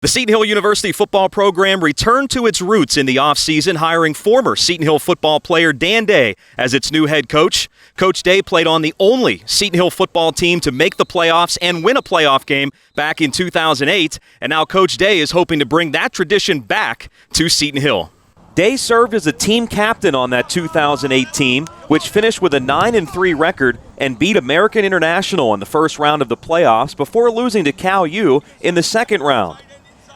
The Seton Hill University football program returned to its roots in the offseason, hiring former Seton Hill football player Dan Day as its new head coach. Coach Day played on the only Seton Hill football team to make the playoffs and win a playoff game back in 2008, and now Coach Day is hoping to bring that tradition back to Seton Hill. Day served as a team captain on that 2008 team, which finished with a 9-3 record and beat American International in the first round of the playoffs before losing to Cal U in the second round.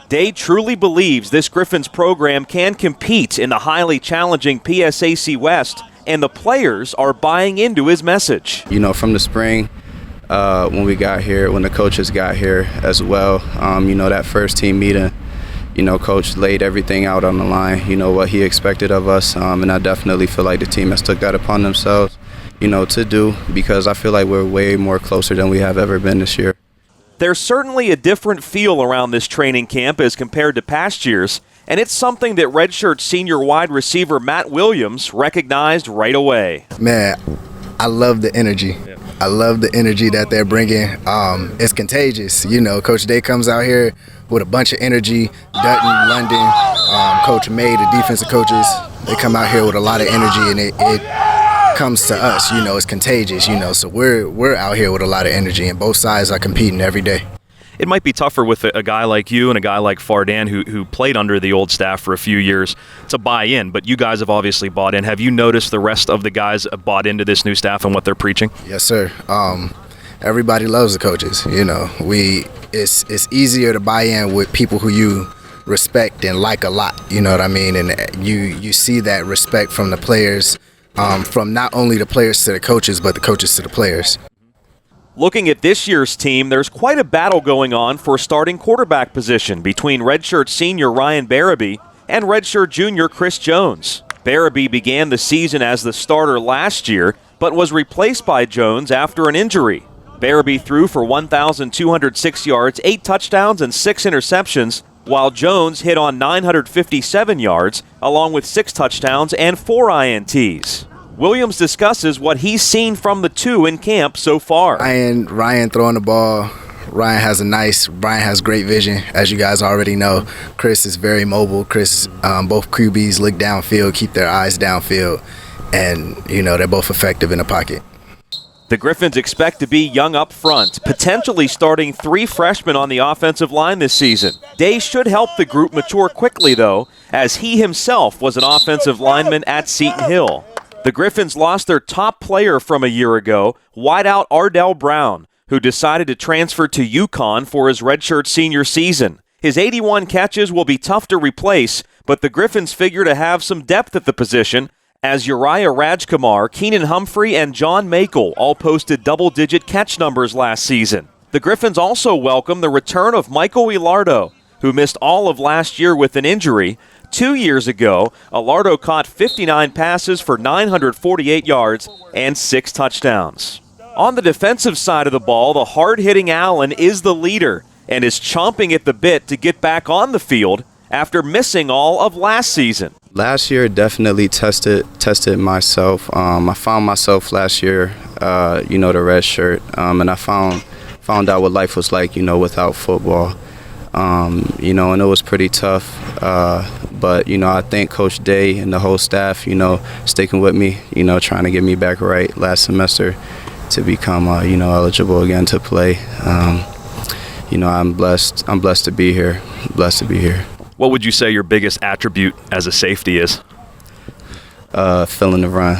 Day truly believes this Griffins program can compete in the highly challenging PSAC West, and the players are buying into his message. You know, from the spring, when we got here, when the coaches got here as well, that first team meeting, Coach laid everything out on the line, what he expected of us, and I definitely feel like the team has took that upon themselves, to do, because I feel like we're way more closer than we have ever been this year. There's certainly a different feel around this training camp as compared to past years, and it's something that redshirt senior wide receiver Matt Williams recognized right away. Man, I love the energy. Yeah. I love the energy that they're bringing. It's contagious. Coach Day comes out here with a bunch of energy. Dutton, London, Coach May, the defensive coaches, they come out here with a lot of energy, and it comes to us, it's contagious, so we're out here with a lot of energy, and both sides are competing every day. It might be tougher with a guy like you and a guy like Fardan who played under the old staff for a few years to buy in, but you guys have obviously bought in. Have you noticed the rest of the guys bought into this new staff and what they're preaching? Yes, sir. Everybody loves the coaches. It's easier to buy in with people who you respect and like a lot, you know what I mean? And you see that respect from the players, from not only the players to the coaches, but the coaches to the players. Looking at this year's team, there's quite a battle going on for starting quarterback position between redshirt senior Ryan Barabee and redshirt junior Chris Jones. Barabee began the season as the starter last year, but was replaced by Jones after an injury. Barabee threw for 1,206 yards, 8 touchdowns, and 6 interceptions, while Jones hit on 957 yards, along with 6 touchdowns and 4 INTs. Williams discusses what he's seen from the two in camp so far. Ryan throwing the ball. Ryan has great vision, as you guys already know. Chris is very mobile. Both QBs look downfield, keep their eyes downfield, and, they're both effective in the pocket. The Griffins expect to be young up front, potentially starting 3 freshmen on the offensive line this season. Day should help the group mature quickly, though, as he himself was an offensive lineman at Seton Hill. The Griffins lost their top player from a year ago, wideout Ardell Brown, who decided to transfer to UConn for his redshirt senior season. His 81 catches will be tough to replace, but the Griffins figure to have some depth at the position, as Uriah Rajkumar, Keenan Humphrey, and John Makel all posted double-digit catch numbers last season. The Griffins also welcome the return of Michael Ilardo, who missed all of last year with an injury. 2 years ago, Ilardo caught 59 passes for 948 yards and 6 touchdowns. On the defensive side of the ball, the hard-hitting Allen is the leader and is chomping at the bit to get back on the field after missing all of last season. Last year definitely tested myself. I found myself last year, the red shirt, and I found out what life was like, without football. And it was pretty tough. But, I thank Coach Day and the whole staff, sticking with me, trying to get me back right last semester to become, eligible again to play. I'm blessed to be here, What would you say your biggest attribute as a safety is? Filling the run,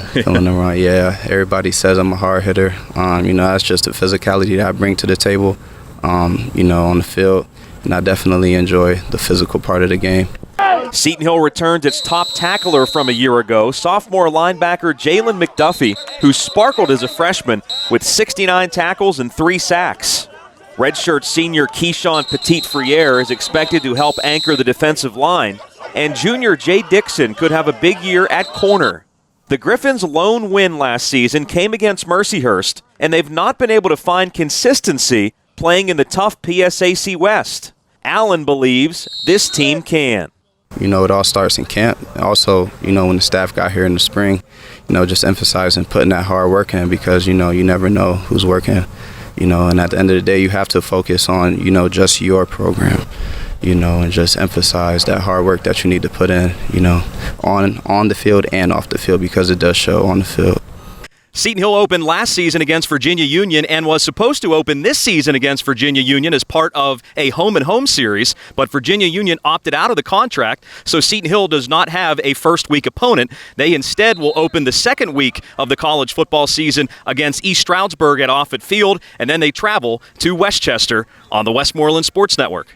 yeah. Everybody says I'm a hard hitter. That's just the physicality that I bring to the table, on the field. And I definitely enjoy the physical part of the game. Seton Hill returns its top tackler from a year ago, sophomore linebacker Jalen McDuffie, who sparkled as a freshman with 69 tackles and 3 sacks. Redshirt senior Keyshawn Petit-Friere is expected to help anchor the defensive line, and junior Jay Dixon could have a big year at corner. The Griffins' lone win last season came against Mercyhurst, and they've not been able to find consistency playing in the tough PSAC West. Allen believes this team can. It all starts in camp. Also, when the staff got here in the spring, just emphasizing putting that hard work in, because, you never know who's working, and at the end of the day, you have to focus on, just your program. you know, and just emphasize that hard work that you need to put in, you know, on the field and off the field, because it does show on the field. Seton Hill opened last season against Virginia Union and was supposed to open this season against Virginia Union as part of a home-and-home series, but Virginia Union opted out of the contract, so Seton Hill does not have a first-week opponent. They instead will open the second week of the college football season against East Stroudsburg at Offutt Field, and then they travel to Westchester on the Westmoreland Sports Network.